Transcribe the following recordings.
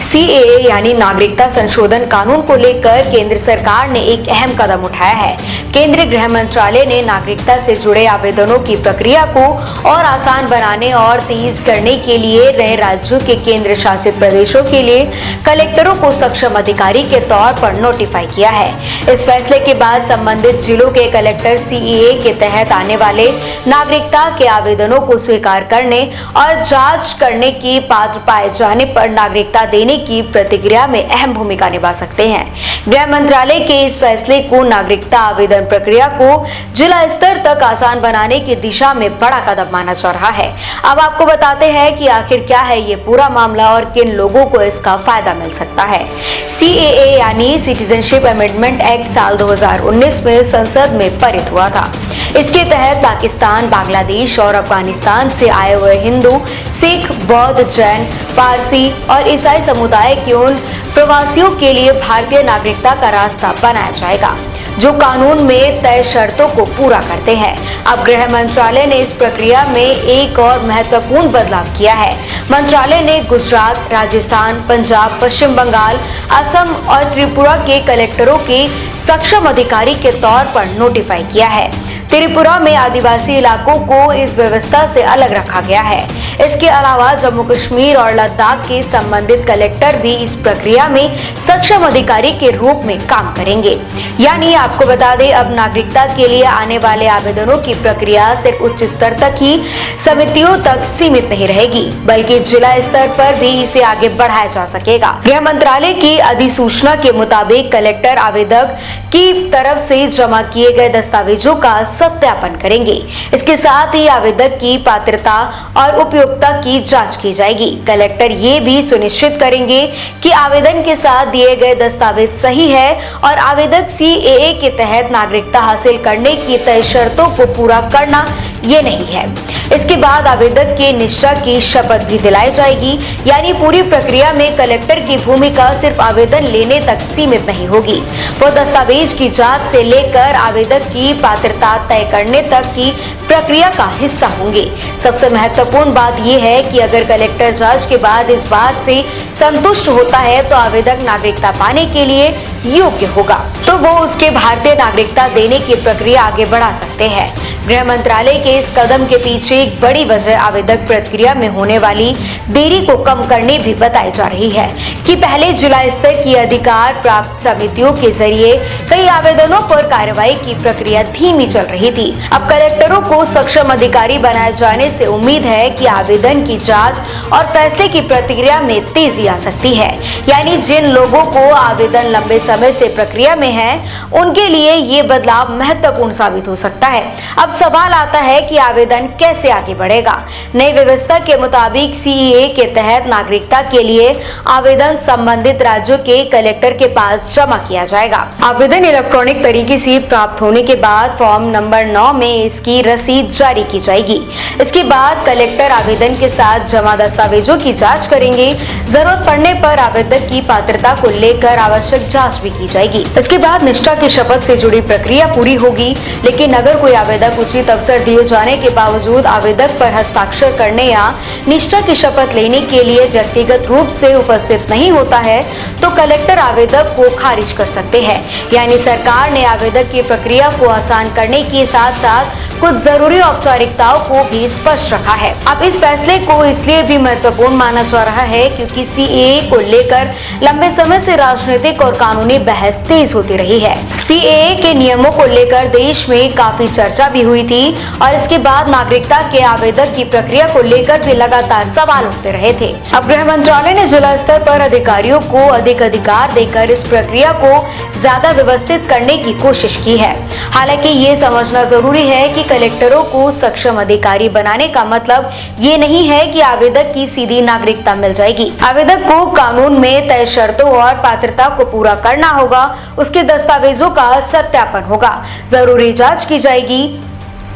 CAA यानी नागरिकता संशोधन कानून को लेकर केंद्र सरकार ने एक अहम कदम उठाया है। केंद्रीय गृह मंत्रालय ने नागरिकता से जुड़े आवेदनों की प्रक्रिया को और आसान बनाने और तेज करने के लिए रहे राज्यों के केंद्र शासित प्रदेशों के लिए कलेक्टरों को सक्षम अधिकारी के तौर पर नोटिफाई किया है। इस फैसले के बाद संबंधित जिलों के कलेक्टर सीएए के तहत आने वाले नागरिकता के आवेदनों को स्वीकार करने और जांच करने की पात्र पाए जाने पर नागरिकता देने की प्रतिक्रिया में अहम भूमिका निभा सकते हैं। गृह मंत्रालय के इस फैसले को नागरिकता आवेदन प्रक्रिया को जिला स्तर तक आसान बनाने की दिशा में बड़ा कदम माना जा रहा है। अब आपको बताते हैं कि आखिर क्या है ये पूरा मामला और किन लोगों को इसका फायदा मिल सकता है। सीएए यानी सिटीजनशिप अमेंडमेंट एक्ट साल 2019 में संसद में पारित हुआ था। इसके तहत पाकिस्तान, बांग्लादेश और अफगानिस्तान से आए हुए हिंदू, सिख, बौद्ध, जैन, पारसी और ईसाई समुदाय के उन प्रवासियों के लिए भारतीय नागरिकता का रास्ता बनाया जाएगा जो कानून में तय शर्तों को पूरा करते हैं। अब गृह मंत्रालय ने इस प्रक्रिया में एक और महत्वपूर्ण बदलाव किया है। मंत्रालय ने गुजरात, राजस्थान, पंजाब, पश्चिम बंगाल, असम और त्रिपुरा के कलेक्टरों के सक्षम अधिकारी के तौर पर नोटिफाई किया है। त्रिपुरा में आदिवासी इलाकों को इस व्यवस्था से अलग रखा गया है। इसके अलावा जम्मू कश्मीर और लद्दाख के संबंधित कलेक्टर भी इस प्रक्रिया में सक्षम अधिकारी के रूप में काम करेंगे। यानी आपको बता दें, अब नागरिकता के लिए आने वाले आवेदनों की प्रक्रिया सिर्फ उच्च स्तर तक ही समितियों तक सीमित नहीं रहेगी, बल्कि जिला स्तर पर भी इसे आगे बढ़ाया जा सकेगा। गृह मंत्रालय की अधिसूचना के मुताबिक कलेक्टर आवेदक की तरफ से जमा किए गए दस्तावेजों का सत्यापन करेंगे। इसके साथ ही आवेदक की पात्रता और उपयोगिता की जांच की जाएगी। कलेक्टर ये भी सुनिश्चित करेंगे कि आवेदन के साथ दिए गए दस्तावेज सही है और आवेदक सीएए के तहत नागरिकता हासिल करने की तय शर्तों को पूरा करना ये नहीं है। इसके बाद आवेदक की निष्ठा की शपथ भी दिलाई जाएगी। यानी पूरी प्रक्रिया में कलेक्टर की भूमिका सिर्फ आवेदन लेने तक सीमित नहीं होगी। वो दस्तावेज की जांच से लेकर आवेदक की पात्रता तय करने तक की प्रक्रिया का हिस्सा होंगे। सबसे महत्वपूर्ण बात यह है कि अगर कलेक्टर जांच के बाद इस बात से संतुष्ट होता है तो आवेदक नागरिकता पाने के लिए योग्य होगा तो वो उसके भारतीय नागरिकता देने की प्रक्रिया आगे बढ़ा सकते हैं। गृह मंत्रालय के इस कदम के पीछे एक बड़ी वजह आवेदक प्रक्रिया में होने वाली देरी को कम करने भी बताई जा रही है कि पहले जिला स्तर की अधिकार प्राप्त समितियों के जरिए कई आवेदनों पर कार्रवाई की प्रक्रिया धीमी चल रही थी। अब कलेक्टरों को सक्षम अधिकारी बनाए जाने से उम्मीद है कि आवेदन की जांच और फैसले की प्रक्रिया में तेजी आ सकती है। यानी जिन लोगों को आवेदन लंबे समय से प्रक्रिया में है उनके लिए ये बदलाव महत्वपूर्ण साबित हो सकता है। अब सवाल आता है कि आवेदन कैसे आगे बढ़ेगा। नई व्यवस्था के मुताबिक सीएए के तहत नागरिकता के लिए आवेदन संबंधित राज्यों के कलेक्टर के पास जमा किया जाएगा। आवेदन इलेक्ट्रॉनिक तरीके से प्राप्त होने के बाद फॉर्म नंबर 9 में इसकी रसीद जारी की जाएगी। इसके बाद कलेक्टर आवेदन के साथ जमा दस्तावेजों की जांच करेंगे। जरूरत पड़ने पर आवेदक की पात्रता को लेकर आवश्यक जांच भी की जाएगी। इसके बाद निष्ठा की शपथ से जुड़ी प्रक्रिया पूरी होगी। लेकिन अगर कोई आवेदक उचित अवसर दिए जाने के बावजूद आवेदक पर हस्ताक्षर करने या निष्ठा की शपथ लेने के लिए व्यक्तिगत रूप से उपस्थित नहीं होता है तो कलेक्टर आवेदक को खारिज कर सकते हैं। यानी सरकार ने आवेदक की प्रक्रिया को आसान करने के साथ साथ कुछ जरूरी औपचारिकताओं को भी स्पष्ट रखा है। अब इस फैसले को इसलिए भी महत्वपूर्ण माना जा रहा है क्योंकि सीएए को लेकर लंबे समय से राजनीतिक और कानूनी बहस तेज होती रही है। सीएए के नियमों को लेकर देश में काफी चर्चा भी हुई थी और इसके बाद नागरिकता के आवेदक की प्रक्रिया को लेकर भी लगातार सवाल उठते रहे थे। अब गृह मंत्रालय ने जिला स्तर पर अधिकारियों को अधिक अधिकार देकर इस प्रक्रिया को ज्यादा व्यवस्थित करने की कोशिश की है। हालांकि ये समझना जरूरी है कि कलेक्टरों को सक्षम अधिकारी बनाने का मतलब ये नहीं है कि आवेदक की सीधी नागरिकता मिल जाएगी। आवेदक को कानून में तय शर्तों और पात्रता को पूरा करना होगा। उसके दस्तावेजों का सत्यापन होगा, जरूरी जांच की जाएगी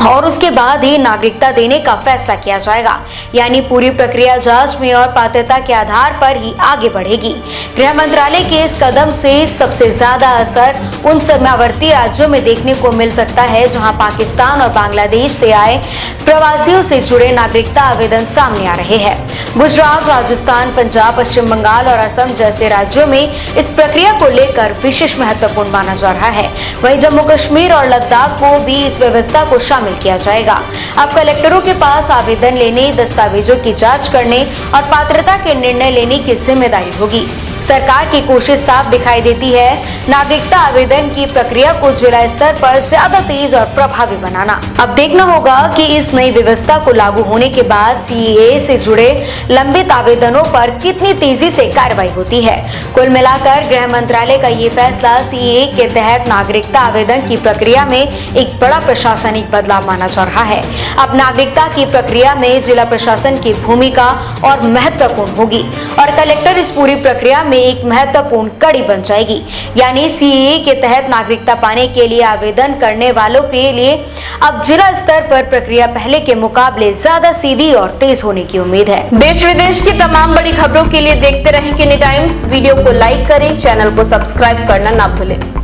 और उसके बाद ही नागरिकता देने का फैसला किया जाएगा। यानी पूरी प्रक्रिया जांच में और पात्रता के आधार पर ही आगे बढ़ेगी। गृह मंत्रालय के इस कदम से सबसे ज्यादा असर उन सीमावर्ती राज्यों में देखने को मिल सकता है जहां पाकिस्तान और बांग्लादेश से आए प्रवासियों से जुड़े नागरिकता आवेदन सामने आ रहे हैं। गुजरात, राजस्थान, पंजाब, पश्चिम बंगाल और असम जैसे राज्यों में इस प्रक्रिया को लेकर विशेष महत्वपूर्ण माना जा रहा है। वहीं जम्मू कश्मीर और लद्दाख को भी इस व्यवस्था को शामिल किया जाएगा। अब कलेक्टरों के पास आवेदन लेने, दस्तावेजों की जांच करने और पात्रता के निर्णय लेने की जिम्मेदारी होगी। सरकार की कोशिश साफ दिखाई देती है, नागरिकता आवेदन की प्रक्रिया को जिला स्तर पर ज्यादा तेज और प्रभावी बनाना। अब देखना होगा कि इस नई व्यवस्था को लागू होने के बाद सीएए से जुड़े लंबित आवेदनों पर कितनी तेजी से कार्रवाई होती है। कुल मिलाकर गृह मंत्रालय का ये फैसला सीएए के तहत नागरिकता आवेदन की प्रक्रिया में एक बड़ा प्रशासनिक बदलाव माना जा रहा है। अब नागरिकता की प्रक्रिया में जिला प्रशासन की भूमिका और महत्वपूर्ण होगी और कलेक्टर इस पूरी प्रक्रिया में एक महत्वपूर्ण कड़ी बन जाएगी। यानी सीएए के तहत नागरिकता पाने के लिए आवेदन करने वालों के लिए अब जिला स्तर पर प्रक्रिया पहले के मुकाबले ज्यादा सीधी और तेज होने की उम्मीद है। देश विदेश की तमाम बड़ी खबरों के लिए देखते रहें किनी टाइम्स। वीडियो को लाइक करें, चैनल को सब्सक्राइब करना ना भूलें।